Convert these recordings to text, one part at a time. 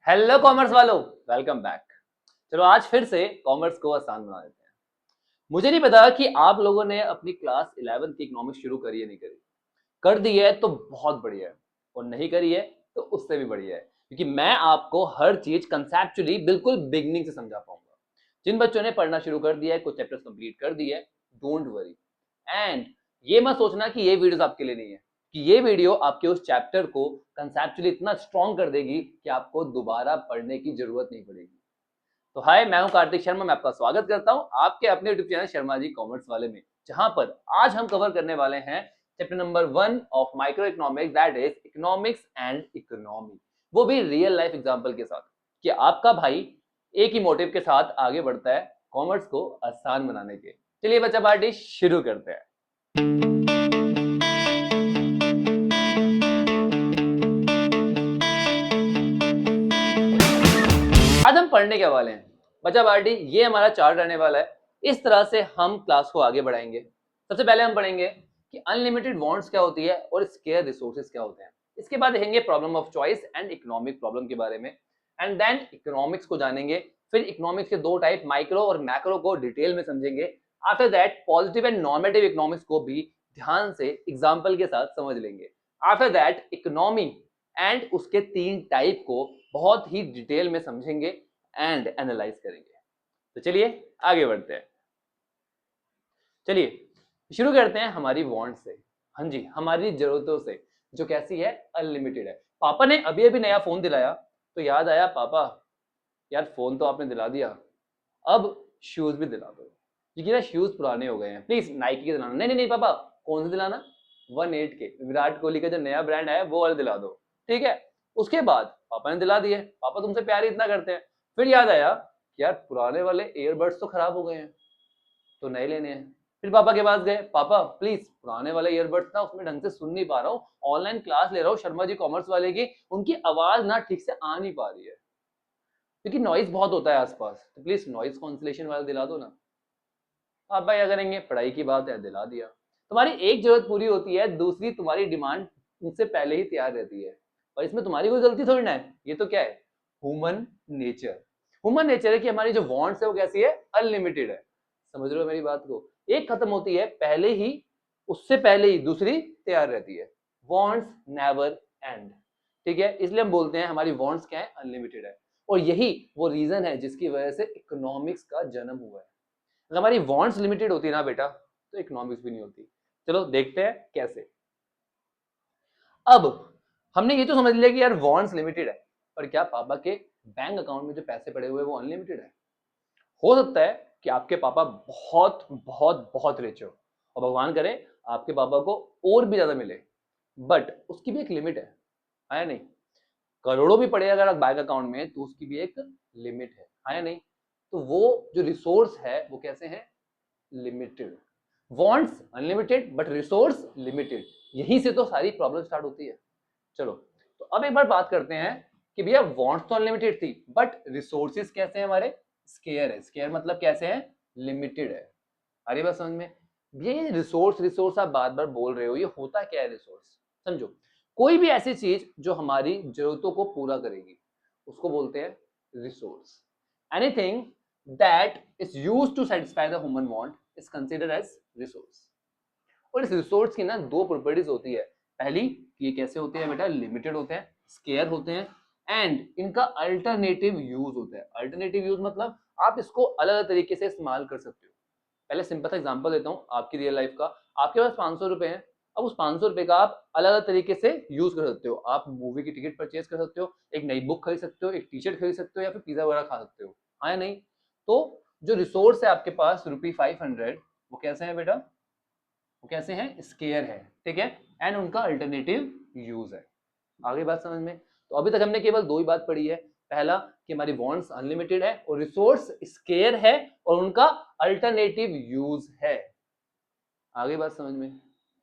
Hello commerce वालों, welcome back. चलो आज फिर से कॉमर्स को आसान बना देते हैं। मुझे नहीं पता कि आप लोगों ने अपनी क्लास 11 की इकोनॉमिक्स शुरू करी है नहीं करी। कर दी है तो बहुत बढ़िया है, और नहीं करी है तो उससे भी बढ़िया है, क्योंकि मैं आपको हर चीज कंसेप्चुअली बिल्कुल बिगनिंग से समझा पाऊंगा। जिन बच्चों ने पढ़ना शुरू कर दिया है, कुछ चैप्टर्स कंप्लीट कर दिए, डोंट वरी। एंड ये मत सोचना कि ये वीडियोस आपके लिए नहीं है, कि ये वीडियो आपके उस चैप्टर को कंसेप्चुअली इतना स्ट्रॉन्ग कर देगी कि आपको दोबारा पढ़ने की जरूरत नहीं पड़ेगी। तो हाय, मैं हूं कार्तिक शर्मा। मैं आपका स्वागत करता हूं आपके अपने YouTube channel Sharma ji commerce वाले में, जहां पर आज हम कवर करने वाले हैं chapter number 1 of micro economics, that is economics and economy. वो भी रियल लाइफ एग्जांपल के साथ, कि आपका भाई एक ही मोटिव के साथ आगे बढ़ता है, कॉमर्स को आसान बनाने के। चलिए बच्चा पार्टी शुरू करते हैं। आज हम पढ़ने के वाले हैं बच्चा पार्टी, ये हमारा चार्ट रहने वाला है। इस तरह से हम क्लास को आगे बढ़ाएंगे। सबसे पहले हम पढ़ेंगे कि अनलिमिटेड वांट्स क्या होती है और स्केयर रिसोर्सेज क्या होते हैं। इसके बाद देखेंगे problem of choice and economic problem के बारे में, एंड देन इकोनॉमिक्स को जानेंगे। फिर इकोनॉमिक्स के दो टाइप, माइक्रो और मैक्रो, को डिटेल में समझेंगे। After that positive and normative economics को भी ध्यान से एग्जाम्पल के साथ समझ लेंगे। आफ्टर दैट इकोनॉमी एंड उसके तीन टाइप को बहुत ही डिटेल में समझेंगे एंड एनालाइज करेंगे। तो चलिए आगे बढ़ते हैं। चलिए शुरू करते हैं हमारी वांट से। हाँ जी, हमारी जरूरतों से, जो कैसी है, अनलिमिटेड है। पापा ने अभी अभी नया फोन दिलाया तो याद आया, पापा यार फोन तो आपने दिला दिया, अब शूज भी दिला दो, क्योंकि ना शूज पुराने हो गए हैं, प्लीज नाइकी के दिलाना। नहीं नहीं नहीं पापा, कौन से दिलाना? 1/8 के विराट कोहली का जो नया ब्रांड है वो वाले दिला दो, ठीक है। उसके बाद पापा ने दिला दिए, पापा तुमसे प्यार ही इतना करते हैं। फिर याद आया कि यार पुराने वाले ईयरबड्स तो खराब हो गए हैं, तो नए लेने हैं। फिर पापा के पास गए, पापा प्लीज पुराने वाले ईयरबड्स ना उसमें ढंग से सुन नहीं पा रहा हूँ, ऑनलाइन क्लास ले रहा हूँ शर्मा जी कॉमर्स वाले की, उनकी आवाज ना ठीक से आ नहीं पा रही है, क्योंकि नॉइज बहुत होता है आसपास, तो प्लीज नॉइज कॉन्सलेशन वाला दिला दो ना। पापा क्या करेंगे, पढ़ाई की बात है, दिला दिया। तुम्हारी एक जरूरत पूरी होती है, दूसरी तुम्हारी डिमांड उनसे पहले ही तैयार रहती है, और इसमें तुम्हारी कोई गलती थोड़ी ना है। ये तो क्या है, ह्यूमन नेचर। ह्यूमन नेचर है कि हमारी जो वांट्स है वो कैसी है, अनलिमिटेड है। समझ रहे हो मेरी बात को? एक खत्म होती है पहले ही, उससे पहले ही दूसरी तैयार रहती है। वांट्स नेवर एंड, ठीक है। इसलिए हम बोलते हैं हमारी वांट्स क्या है, अनलिमिटेड है। और यही वो रीजन है जिसकी वजह से इकोनॉमिक्स का जन्म हुआ है। अगर हमारी वांट्स लिमिटेड होती ना बेटा, तो इकोनॉमिक्स भी नहीं होती। चलो देखते हैं कैसे। अब हमने ये तो समझ लिया कि यार वांट्स लिमिटेड है, पर क्या पापा के बैंक अकाउंट में जो पैसे पड़े हुए हैं वो अनलिमिटेड है? हो सकता है कि आपके पापा बहुत बहुत बहुत रिच हो, और भगवान करे आपके पापा को और भी ज्यादा मिले, बट उसकी भी एक लिमिट है या नहीं? करोड़ों भी पड़े अगर बैंक अकाउंट में, तो उसकी भी एक लिमिट है या नहीं? तो वो जो रिसोर्स है वो कैसे है, limited. Wants unlimited but resource limited, यहीं से तो सारी प्रॉब्लम स्टार्ट होती है। चलो, तो अब एक बार बात करते हैं कि भैया वांट्स तो अनलिमिटेड थी, बट रिसोर्सेज कैसे हैं हमारे, स्केयर है। स्केयर मतलब कैसे हैं, लिमिटेड है। अरे बात समझ में? भैया ये रिसोर्स रिसोर्स आप बार बार बोल रहे हो, ये होता क्या है रिसोर्स? समझो, कोई भी ऐसी चीज जो हमारी जरूरतों को पूरा करेगी, उसको बोलते हैं resource. Anything that is used to satisfy the human want is considered as resource. और इस रिसोर्स की ना दो प्रॉपर्टीज होती है। पहली, ये कैसे होते हैं बेटा, लिमिटेड होते हैं, स्केयर होते हैं, एंड इनका अल्टरनेटिव यूज होता है। अल्टरनेटिव यूज मतलब आप इसको अलग अलग तरीके से इस्तेमाल कर सकते हो। पहले सिंपल सा एग्जांपल देता हूँ आपकी रियल लाइफ का। आपके पास 500 रुपए हैं, अब उस 500 रुपए का आप अलग अलग तरीके से यूज कर सकते हो। आप मूवी की टिकट परचेज कर सकते हो, एक नई बुक खरीद सकते हो, एक टी शर्ट खरीद सकते हो, या फिर पिज्जा वगैरह खा सकते हो, हाँ या नहीं? तो जो रिसोर्स है आपके पास ₹500, वो कैसे है बेटा, वो कैसे हैं, स्केयर है, ठीक है। एंड उनका अल्टरनेटिव यूज है। आगे बात समझ में? तो अभी तक हमने केवल दो ही बात पढ़ी है। पहला कि हमारी वांट्स अनलिमिटेड है और रिसोर्स स्केयर है और उनका अल्टरनेटिव यूज है। आगे बात समझ में,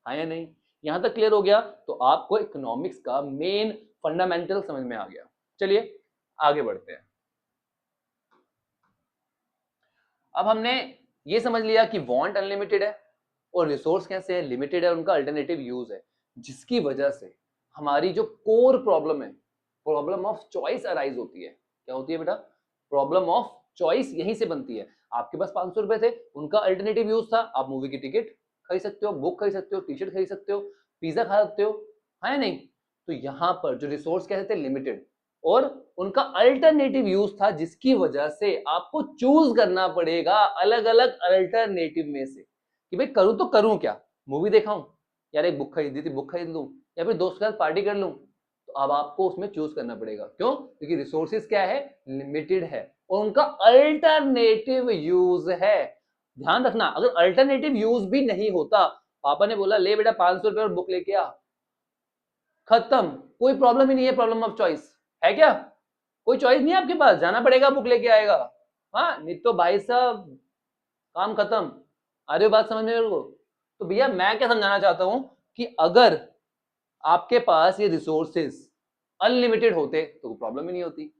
हाँ या नहीं? यहां तक क्लियर हो गया तो आपको इकोनॉमिक्स का मेन फंडामेंटल समझ में आ गया। चलिए आगे बढ़ते हैं। अब हमने ये समझ लिया कि वांट अनलिमिटेड है और रिसोर्स कैसे है, लिमिटेड है, उनका अल्टरनेटिव यूज है, जिसकी वजह से हमारी जो कोर प्रॉब्लम है प्रॉब्लम ऑफ चॉइस अराइज होती है। क्या होती है बेटा? प्रॉब्लम ऑफ चॉइस यहीं से बनती है। आपके पास 500 रुपए थे, उनका अल्टरनेटिव यूज था, आप मूवी की टिकट खरीद सकते हो, बुक खरीद सकते हो, टी शर्ट खरीद सकते हो, पिज्जा खा सकते हो, है नहीं? तो यहाँ पर जो रिसोर्स कैसे थे? लिमिटेड, और उनका अल्टरनेटिव यूज था, जिसकी वजह से आपको चूज करना पड़ेगा अलग अलग अल्टरनेटिव में से कि भाई करूं तो करूं क्या? मूवी देखाऊं, यार एक बुक खरीदी थी, बुक खरीद लूं, या फिर दोस्त के साथ पार्टी कर लूं? तो अब आपको उसमें चूज करना पड़ेगा। क्यों? क्योंकि रिसोर्सेज क्या है? लिमिटेड है, और उनका अल्टरनेटिव यूज है। ध्यान रखना, अगर अल्टरनेटिव यूज भी नहीं होता, पापा ने बोला ले बेटा 500 रुपए और बुक लेके आ, खत्म, कोई प्रॉब्लम ही नहीं है। प्रॉब्लम ऑफ चॉइस है क्या? कोई चॉइस नहीं है आपके पास, जाना पड़ेगा, बुक लेके आएगा। हाँ नहीं तो भाई साहब काम खत्म। आ रही हो बात समझ में मेरे को? तो भैया मैं क्या समझाना चाहता हूं कि अगर आपके पास ये रिसोर्सेज अनलिमिटेड होते तो कोई प्रॉब्लम ही नहीं होती,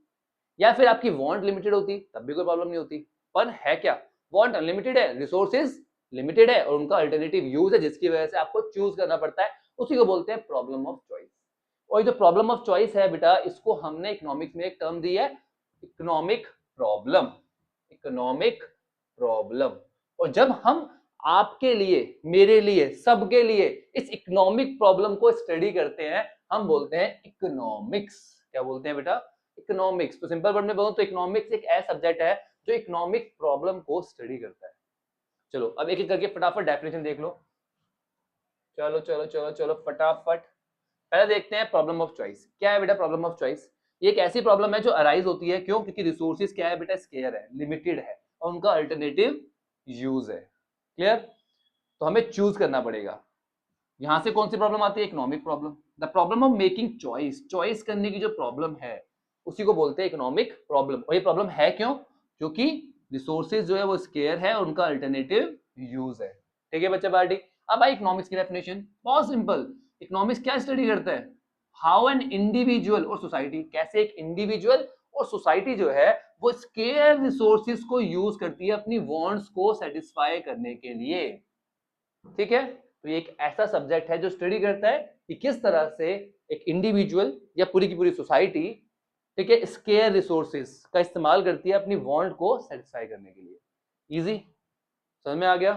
या फिर आपकी वांट लिमिटेड होती तब भी कोई प्रॉब्लम नहीं होती। पर है क्या? वांट अनलिमिटेड है, रिसोर्सेज लिमिटेड है, और उनका अल्टरनेटिव यूज है, जिसकी वजह से आपको चूज करना पड़ता है। उसी को बोलते हैं प्रॉब्लम ऑफ चॉइस। और ये जो प्रॉब्लम ऑफ चॉइस है बेटा, इसको हमने इकोनॉमिक्स में एक टर्म दी है, इकोनॉमिक प्रॉब्लम। Economic problem. और जब हम आपके लिए, मेरे लिए, सबके लिए इस इकोनॉमिक प्रॉब्लम को स्टडी करते हैं, हम बोलते हैं इकोनॉमिक्स। क्या बोलते हैं बेटा? इकोनॉमिक्स। तो सिंपल वर्ड में बोलूं तो इकोनॉमिक्स एक ऐसा सब्जेक्ट है जो इकोनॉमिक प्रॉब्लम को स्टडी करता है। चलो अब एक एक करके फटाफट डेफिनेशन देख लो। चलो चलो चलो चलो फटाफट। पहले देखते हैं प्रॉब्लम ऑफ चॉइस। क्या है बेटा प्रॉब्लम ऑफ चॉइस? ये एक ऐसी प्रॉब्लम है जो अराइज होती है, क्यों? क्योंकि रिसोर्सेज क्या है बेटा? स्केयर है, लिमिटेड है, और उनका अल्टरनेटिव यूज है। क्लियर? तो हमें चूज करना पड़ेगा। यहां से कौन सी प्रॉब्लम आती है? Economic problem. The problem of making choice, choice करने की जो प्रॉब्लम है उसी को बोलते हैं इकोनॉमिक प्रॉब्लम। और ये प्रॉब्लम है क्यों? क्योंकि रिसोर्सेज जो है वो स्केयर है और उनका अल्टरनेटिव यूज है। ठीक है बच्चा पार्टी? अब आई इकोनॉमिक्स की डेफिनेशन, बहुत सिंपल। इकोनॉमिक्स क्या स्टडी करता है? हाउ एन इंडिविजुअल और सोसाइटी, कैसे एक इंडिविजुअल और सोसाइटी जो है वो स्केयर रिसोर्सेज को यूज करती है अपनी वांट्स को सेटिस्फाई करने के लिए। ठीक है? तो ये एक ऐसा सब्जेक्ट है जो स्टडी करता है कि किस तरह से एक इंडिविजुअल या पूरी की पूरी सोसाइटी, ठीक है, स्केयर रिसोर्सेज का इस्तेमाल करती है अपनी वांट को सेटिस्फाई करने के लिए। इजी? समझ में आ गया?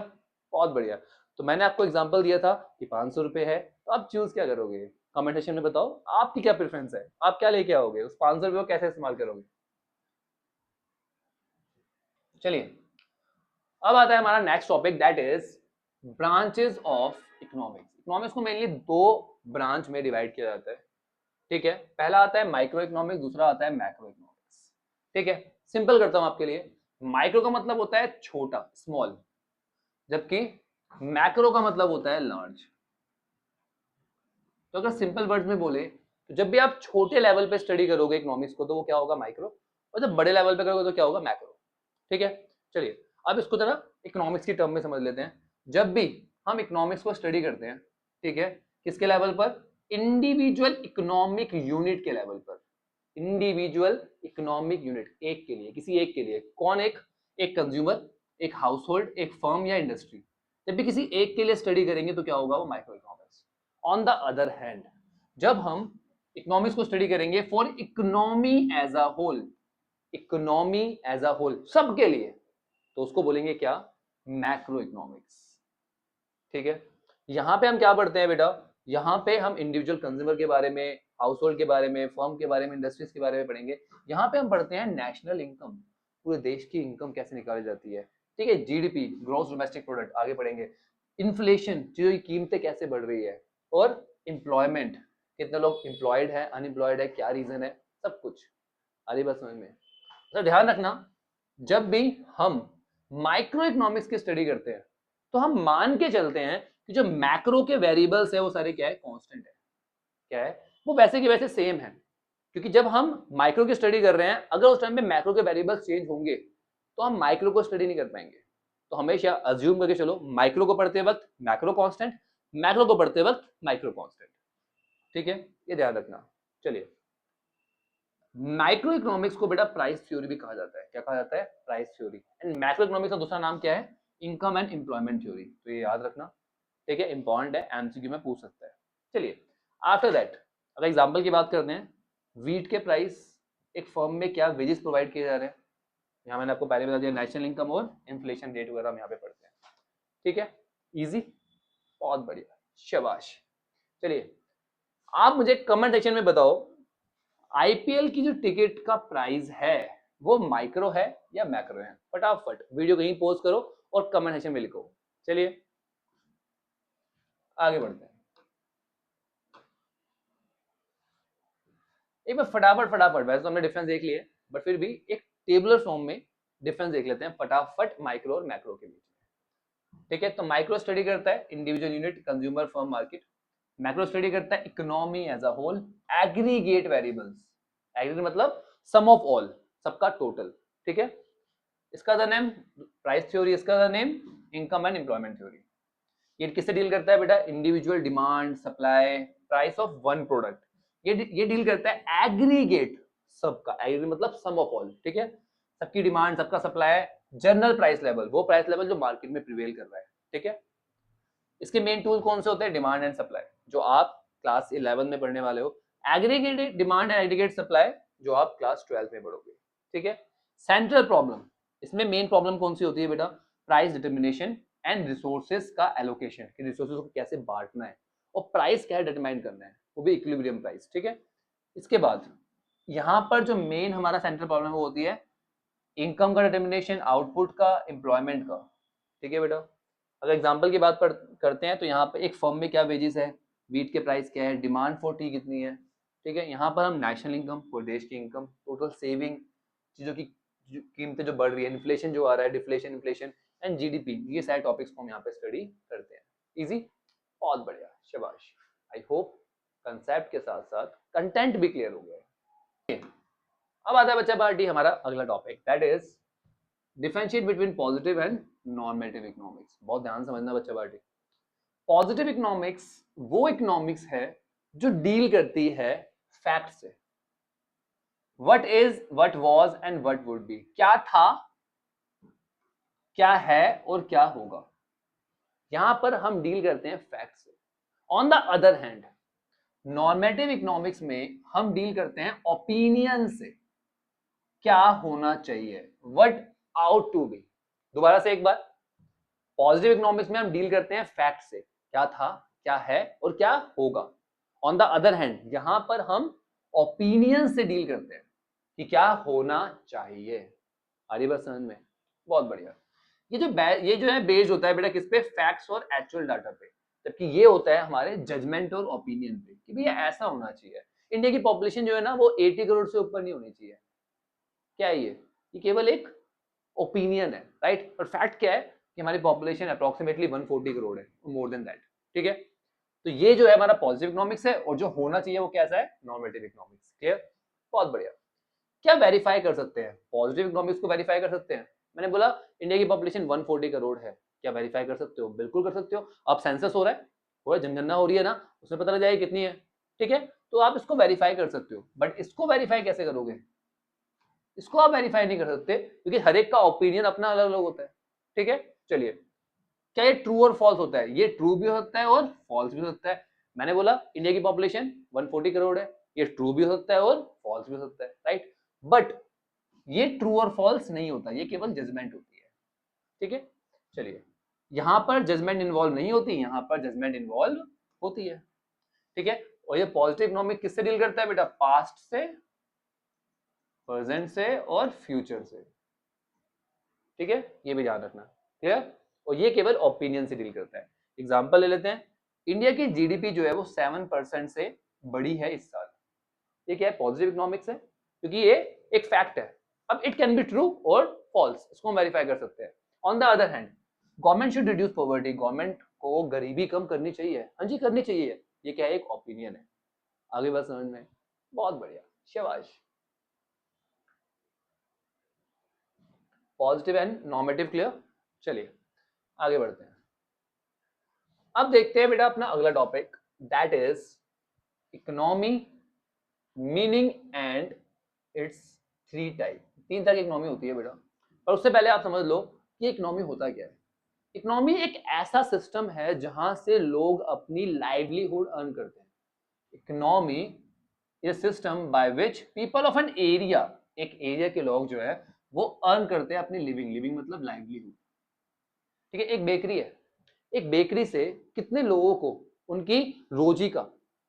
बहुत बढ़िया। तो मैंने आपको एग्जांपल दिया था कि 500 रुपए है, तो आप चूज क्या करोगे? कमेंट सेक्शन में बताओ आपकी क्या प्रेफरेंस है, आप क्या लेके आओगे, उस 500 रुपए को कैसे इस्तेमाल करोगे? चलिए अब आता है हमारा next topic, that is branches of economics. Economics को मेनली दो ब्रांच में डिवाइड किया जाता है। ठीक है? पहला आता है माइक्रो इकोनॉमिक्स, दूसरा आता है मैक्रो इकोनॉमिक्स। ठीक है? सिंपल करता हूं आपके लिए। माइक्रो का मतलब होता है छोटा, स्मॉल, जबकि मैक्रो का मतलब होता है लार्ज। तो अगर सिंपल वर्ड्स में बोले तो जब भी आप छोटे लेवल पे स्टडी करोगे इकोनॉमिक्स को तो वो क्या होगा? माइक्रो। और जब बड़े लेवल पे करोगे तो क्या होगा? मैक्रो। ठीक है? चलिए अब इसको जरा इकोनॉमिक्स की टर्म में समझ लेते हैं। जब भी हम इकोनॉमिक्स को स्टडी करते हैं, ठीक है, किसके लेवल पर? इंडिविजुअल इकोनॉमिक यूनिट के लेवल पर। इंडिविजुअल इकोनॉमिक यूनिट, एक के लिए, किसी एक के लिए। कौन एक? एक कंज्यूमर, एक हाउसहोल्ड, एक फर्म या इंडस्ट्री। जब भी किसी एक के लिए स्टडी करेंगे तो क्या होगा? वो micro economics. On the other hand जब हम इकोनॉमिक्स को स्टडी करेंगे for economy as a whole, economy as a whole सबके लिए, तो उसको बोलेंगे क्या? Macro economics. ठीक है? यहां पे हम क्या पढ़ते हैं बेटा? यहां पे हम इंडिविजुअल कंज्यूमर के बारे में, हाउस होल्ड के बारे में, फर्म के बारे में, इंडस्ट्रीज के बारे में पढ़ेंगे। यहाँ पे हम पढ़ते हैं नेशनल इनकम, पूरे देश की इनकम कैसे निकाली जाती है। ठीक है? जीडीपी, ग्रॉस डोमेस्टिक प्रोडक्ट, आगे पढ़ेंगे। इन्फ्लेशन, चीजों की कीमतें कैसे बढ़ रही है, और एम्प्लॉयमेंट, कितने लोग एम्प्लॉयड है, अनएम्प्लॉयड है, क्या रीजन है, सब कुछ। आ रही बात समझ में? तो ध्यान रखना, जब भी हम माइक्रो इकोनॉमिक्स की स्टडी करते हैं तो हम मान के चलते हैं कि जो मैक्रो के वेरिएबल्स है वो सारे क्या है? कांस्टेंट है। क्या है? वो वैसे के वैसे सेम है। क्योंकि जब हम माइक्रो की स्टडी कर रहे हैं, अगर उस टाइम पे मैक्रो के वेरिएबल्स चेंज होंगे तो हम माइक्रो को स्टडी नहीं कर पाएंगे। तो हमेशा अज्यूम करके चलो, माइक्रो को पढ़ते वक्त मैक्रो कांस्टेंट, मैक्रो को पढ़ते वक्त माइक्रो कांस्टेंट। ठीक है? ये ध्यान रखना। चलिए, माइक्रो इकोनॉमिक्स को बेटा प्राइस थ्योरी भी कहा जाता है। क्या कहा जाता है? Price theory. And macro economics का दूसरा नाम क्या है? Income and employment theory. तो ये याद रखना। ठीक है? इंपॉर्टेंट है, एमसीक्यू में पूछ सकता है। चलिए आफ्टर दैट अगर एग्जांपल की बात करते हैं, वीट के प्राइस, एक फर्म में क्या वेजेस प्रोवाइड किए जा रहे हैं, यहाँ मैंने आपको पहले बता दिया, नेशनल इनकम और इन्फ्लेशन रेट वगैरह हम यहाँ पे पढ़ते हैं। ठीक है, इजी, बहुत बढ़िया, शाबाश। चलिए आप मुझे कमेंट सेक्शन में बताओ, आईपीएल की जो टिकट का प्राइस है वो माइक्रो है या मैक्रो है? फटाफट वीडियो कहीं पॉज करो और कमेंट सेक्शन में लिखो। चलिए आगे बढ़ते हैं, एक बार फटाफट फटाफट, वैसे तो हमने डिफरेंस देख लिए बट फिर भी एक टेबुलर फॉर्म में डिफरेंस देख लेते हैं फटाफट माइक्रो और मैक्रो के बीच में। ठीक है, तो माइक्रो स्टडी करता है individual unit, consumer, firm, market. Macro study करता है economy as a whole, aggregate variables, aggregate मतलब सम ऑफ ऑल, सबका टोटल। ठीक है, इसका द नेम प्राइस थ्योरी, इसका the name income and employment theory. ये किससे डील करता है बेटा? Individual demand, supply, price of one product. ये डील करता है एग्रीगेट सबका, एग्रीगेट मतलब सम ऑफ ऑल। ठीक है, सबकी डिमांड, सबका सप्लाई, जनरल प्राइस लेवल, वो प्राइस लेवल जो मार्केट में प्रिवेल कर रहा है। ठीक है, इसके मेन टूल कौन से होते हैं? डिमांड एंड सप्लाई, जो आप क्लास 11 में पढ़ने वाले हो। Aggregate demand and aggregate supply जो आप क्लास 12 में पढ़ोगे। ठीक है, सेंट्रल प्रॉब्लम, इसमें मेन प्रॉब्लम कौन सी होती है बेटा? प्राइस डिटर्मिनेशन एंड रिसोर्सेज का एलोकेशन, कि रिसोर्सेज को कैसे बांटना है और प्राइस क्या डिटरमाइन करना है, वो भी इक्विलिब्रियम प्राइस। ठीक है, इसके बाद यहाँ पर जो मेन हमारा सेंट्रल प्रॉब्लम वो होती है इनकम का डिटर्मिनेशन, आउटपुट का, एम्प्लॉयमेंट का। ठीक है बेटा, अगर एग्जांपल की बात करते हैं तो यहाँ पे एक फर्म में क्या वेजेस है, वीट के प्राइस क्या है, डिमांड फॉर टी कितनी है। ठीक है, यहाँ पर हम नेशनल इनकम, पूरे देश की इनकम, टोटल सेविंग, चीज़ों की कीमतें जो बढ़ रही है, इन्फ्लेशन जो आ रहा है, डिफ्लेशन, इन्फ्लेशन एंड जीडीपी, ये सारे टॉपिक्स को हम यहाँ पे स्टडी करते हैं। इजी, बहुत बढ़िया, शाबाश। आई होप कंसेप्ट के साथ साथ कंटेंट भी क्लियर हो गया। अब आता है बच्चा पार्टी हमारा अगला topic, that is differentiate between positive and normative economics. बहुत ध्यान समझना बच्चा पार्टी। पॉजिटिव इकोनॉमिक्स वो इकोनॉमिक्स है जो डील करती है फैक्ट से, what is, what was and what would be, क्या था, क्या है और क्या होगा। यहां पर हम डील करते हैं फैक्ट से। On the other hand normative economics में हम डील करते हैं ओपिनियन से, क्या होना चाहिए, व्हाट आउट टू बी। दोबारा से एक बार, पॉजिटिव इकोनॉमिक्स में हम डील करते हैं फैक्ट से, क्या था, क्या है और क्या होगा। ऑन द अदर हैंड यहां पर हम ओपिनियन से डील करते हैं कि क्या होना चाहिए। आ रही बात समझ में? बहुत बढ़िया। ये जो है बेस्ड होता है बेटा किस पे? फैक्ट्स और एक्चुअल डाटा पे, जबकि ये होता है हमारे जजमेंट और ओपिनियन पे कि भैया ऐसा होना चाहिए। इंडिया की पॉपुलेशन जो है ना वो 80 करोड़ से ऊपर नहीं होनी चाहिए। क्या है ये केवल एक ओपिनियन है, राइट? और फैक्ट क्या है कि हमारी पॉपुलेशन अप्रोक्सीमेटली 140 करोड़ है, मोर देन दैट। ठीक है, तो ये जो है हमारा पॉजिटिव इकोनॉमिक्स है, और जो होना चाहिए वो कैसा है? Normative economics. क्लियर, बहुत बढ़िया। क्या वेरीफाई कर सकते हैं? पॉजिटिव इकोनॉमिक्स को वेरीफाई कर सकते हैं। मैंने बोला इंडिया की पॉपुलेशन 140 करोड़ है, क्या वेरीफाई कर सकते हो? बिल्कुल कर सकते हो। अब सेंसस हो रहा है, जनगणना हो रही है ना, उसमें पता लग जाएगा कितनी है। ठीक है, तो आप इसको वेरीफाई कर सकते हो, बट इसको वेरीफाई कैसे करोगे? इसको आप वेरीफाई नहीं कर सकते क्योंकि हर एक का ओपिनियन अपना अलग अलग होता है। ठीक है, चलिए, क्या ये ट्रू और फॉल्स होता है? ये ट्रू भी हो सकता है और फॉल्स भी हो सकता है। मैंने बोला इंडिया की पॉपुलेशन 140 करोड़ है, ये ट्रू भी हो सकता है और फॉल्स भी हो सकता है, राइट? बट ये ट्रू और फॉल्स नहीं होता, ये केवल जजमेंट होती है। ठीक है, चलिए, यहां पर जजमेंट इन्वॉल्व नहीं होती, यहां पर जजमेंट इन्वॉल्व होती है। ठीक है, और ये पॉजिटिव इकोनॉमिक किससे डील करता है बेटा? पास्ट से, प्रेजेंट से और फ्यूचर से। ठीक है, ये भी ध्यान रखना। क्लियर, और ये केवल ओपिनियन से डील करता है। एग्जांपल ले लेते हैं, इंडिया की जीडीपी जो है वो 7% से बढ़ी है इस साल। ये क्या है? पॉजिटिव इकोनॉमिक्स है, क्योंकि ये एक फैक्ट है। अब इट कैन बी ट्रू और फॉल्स, इसको हम वेरीफाई कर सकते हैं। On the other hand government should reduce poverty, government को गरीबी कम करनी चाहिए। हाँ जी, करनी चाहिए। ये क्या है? एक ओपिनियन है। आगे बात समझ में? बहुत बढ़िया, शाबाश। Positive and normative clear. चलिए आगे बढ़ते हैं। अब देखते हैं बेटा अपना अगला topic, that is economy, meaning and it's three type. तीन तरह की इकोनॉमी होती है बेटा, पर उससे पहले आप समझ लो कि इकोनॉमी होता क्या है। इकोनॉमी एक ऐसा सिस्टम है जहां से लोग अपनी लाइवलीहुड अर्न करते हैं। Economy is system by which people of an area, एक एरिया के लोग जो है वो अर्न करते हैं अपनी लिविंग, लिविंग मतलब लाइवलीहुड। ठीक है, एक बेकरी है, एक बेकरी से कितने लोगों को उनकी रोजी का,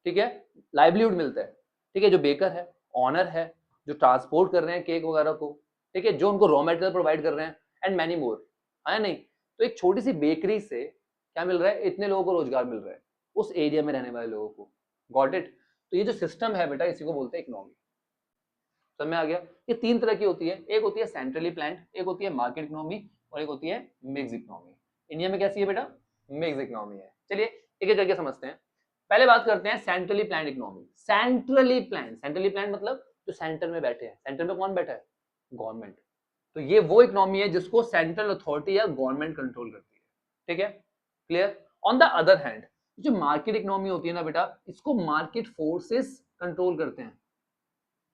ठीक है, लाइवलीहुड मिलता है। ठीक है, जो बेकर है, ऑनर है, जो ट्रांसपोर्ट कर रहे हैं केक वगैरह को, ठीक है, जो उनको रॉ मटेरियल प्रोवाइड कर रहे हैं, एंड मैनी मोर, है नहीं। तो एक छोटी सी बेकरी से क्या मिल रहा है, इतने लोगों को रोजगार मिल रहा है, उस एरिया में रहने वाले लोगों को। Got it. तो ये जो सिस्टम है बेटा, इसी को बोलते हैं इकोनॉमी। समझ में आ गया। ये तीन तरह की होती है, एक होती है सेंट्रली प्लान्ड, एक होती है मार्केट इकोनॉमी, और एक होती है मिक्स इकोनॉमी। इंडिया में कैसी है बेटा, मिक्स इकोनॉमी है। चलिए एक एक करके समझते हैं। पहले बात करते हैं centrally planned economy. Centrally planned, centrally planned मतलब जो सेंटर में बैठे हैं। सेंटर में कौन बैठा है, गवर्नमेंट। तो ये वो इकोनॉमी है जिसको सेंट्रल अथॉरिटी या गवर्नमेंट कंट्रोल करती है। ठीक है, clear. On the other hand जो मार्केट इकोनॉमी होती है ना बेटा, इसको मार्केट फोर्सेस कंट्रोल करते हैं।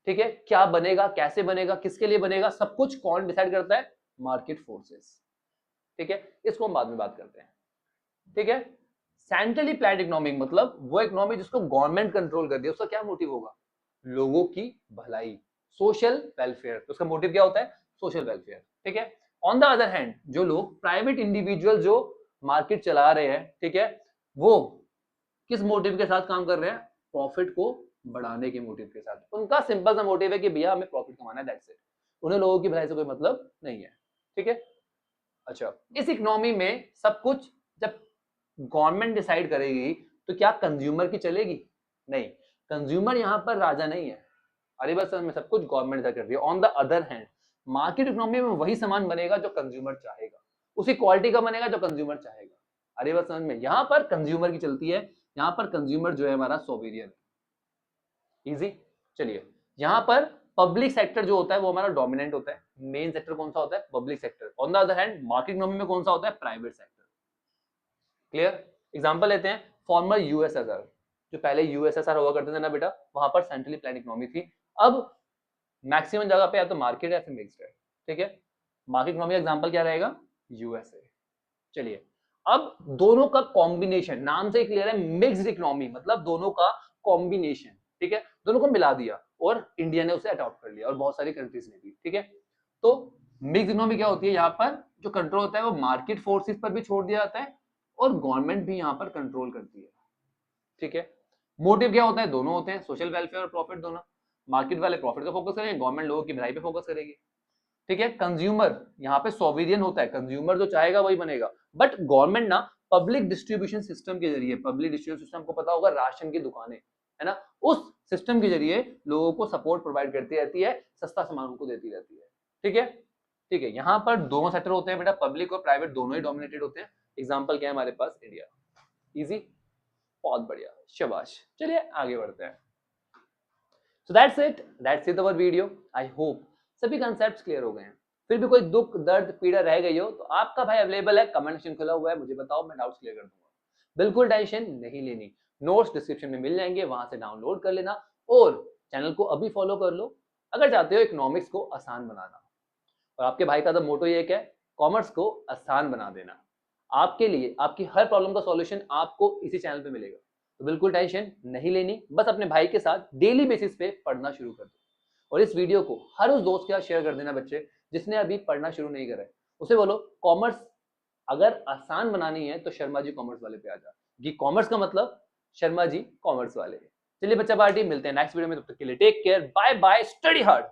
ठीक है, क्या बनेगा, कैसे बनेगा, किसके लिए बनेगा, सब कुछ कौन डिसाइड करता है, मार्केट फोर्सेस। ठीक है, इसको हम बाद में बात करते हैं। ठीक है, सेंट्रली प्लान्ड इकोनॉमिक मतलब वो इकोनॉमी जिसको गवर्नमेंट कंट्रोल कर दिया। उसका क्या मोटिव होगा, लोगों की भलाई, सोशल वेलफेयर। तो उसका मोटिव क्या होता है, सोशल वेलफेयर। ठीक है, ऑन द अदर हैंड जो लोग प्राइवेट इंडिविजुअल जो मार्केट चला रहे हैं, ठीक है, वो किस मोटिव के साथ काम कर रहे हैं, प्रॉफिट को बढ़ाने के मोटिव के साथ। उनका सिंपल सा मोटिव है कि भैया हमें प्रॉफिट कमाना है, दैट्स इट। उन्हें लोगों की भलाई से कोई मतलब नहीं है। ठीक है, अच्छा, इस इकोनॉमी में सब कुछ जब गवर्नमेंट डिसाइड करेगी तो क्या कंज्यूमर की चलेगी, नहीं, कंज्यूमर यहां पर राजा नहीं है। अरे बस में सब कुछ गवर्नमेंट डिसाइड कर रही है। On the other hand market economy में वही सामान बनेगा जो कंज्यूमर चाहेगा, उसी क्वालिटी का बनेगा जो कंज्यूमर चाहेगा। अरे बस समझ में, यहां पर कंज्यूमर की चलती है, यहां पर कंज्यूमर जो है हमारा सोवेरियन है। इजी। चलिए, यहां पर पब्लिक सेक्टर जो होता है वो हमारा डोमिनेंट होता है। मेन सेक्टर कौन सा होता है, public sector. On the other hand market economy में कौन सा होता है, प्राइवेट सेक्टर। क्लियर। एग्जांपल लेते हैं, फॉर्मर यूएसएसआर, जो पहले यूएसएसआर हुआ करते थे ना बेटा, वहां पर सेंट्रली प्लान इकोनॉमी थी। अब मैक्सिमम जगह पे या तो मार्केट या फिर मिक्स्ड है। ठीक है, मार्केट इकोनॉमी का एग्जांपल क्या रहेगा, यूएसए। चलिए, अब दोनों का कॉम्बिनेशन, नाम से क्लियर है, मिक्स्ड इकोनॉमी मतलब दोनों का कॉम्बिनेशन। ठीक है, दोनों को मिला दिया और इंडिया ने उसे अडॉप्ट कर लिया और बहुत सारी कंट्रीज ने भी। ठीक है, तो मिक्स्ड इकोनॉमी क्या होती है, यहाँ पर जो कंट्रोल होता है वो मार्केट फोर्सेस पर भी छोड़ दिया जाता है और गवर्नमेंट भी यहाँ पर कंट्रोल करती है। ठीक है, मोटिव क्या होता है, दोनों होते हैं, सोशल वेलफेयर और प्रॉफिट दोनों। मार्केट वाले प्रॉफिट का फोकस करेंगे, गवर्नमेंट लोगों की भलाई पे फोकस करेगी। ठीक है, कंज्यूमर यहाँ पे सोवेरियन होता है, कंज्यूमर जो चाहेगा वही बनेगा। बट गवर्नमेंट ना पब्लिक डिस्ट्रीब्यूशन सिस्टम के जरिए, पब्लिक डिस्ट्रीब्यूशन सिस्टम को पता होगा, राशन की दुकानें है ना, उस सिस्टम के जरिए लोगों को सपोर्ट प्रोवाइड करती रहती है, सस्ता सामान उनको देती रहती है। ठीक है, ठीक है, यहाँ पर दोनों सेक्टर होते हैं बेटा, पब्लिक और प्राइवेट दोनों ही डोमिनेटेड होते हैं। एग्जाम्पल क्या है हमारे पास, इंडिया। इजी, बहुत बढ़िया, शाबाश। चलिए आगे बढ़ते हैं। So that's it our video. I hope सभी कंसेप्ट्स क्लियर हो गए हैं। फिर भी कोई दुख दर्द पीड़ा रह गई हो तो आपका भाई अवेलेबल है, कमेंट सेक्शन खुला हुआ है, मुझे बताओ, मैं डाउट्स क्लियर कर दूंगा। बिल्कुल टेंशन नहीं लेनी, नोट्स डिस्क्रिप्शन में मिल जाएंगे, वहां से डाउनलोड कर लेना और चैनल को अभी फॉलो कर लो अगर चाहते हो इकोनॉमिक्स को आसान बनाना। और आपके भाई का तो मोटो ये है, कॉमर्स को आसान बना देना। आपके लिए आपकी हर प्रॉब्लम का सॉल्यूशन आपको इसी चैनल पे मिलेगा। तो बिल्कुल टेंशन नहीं लेनी, बस अपने भाई के साथ डेली बेसिस पे पढ़ना शुरू कर दो और इस वीडियो को हर उस दोस्त के साथ शेयर कर देना बच्चे जिसने अभी पढ़ना शुरू नहीं करा है। उसे बोलो कॉमर्स अगर आसान बनानी है तो शर्मा जी कॉमर्स वाले पे आ जा, कि कॉमर्स का मतलब शर्मा जी कॉमर्स वाले। चलिए बच्चा पार्टी, मिलते हैं नेक्स्ट वीडियो में, तब तक के लिए take care, bye bye, study hard.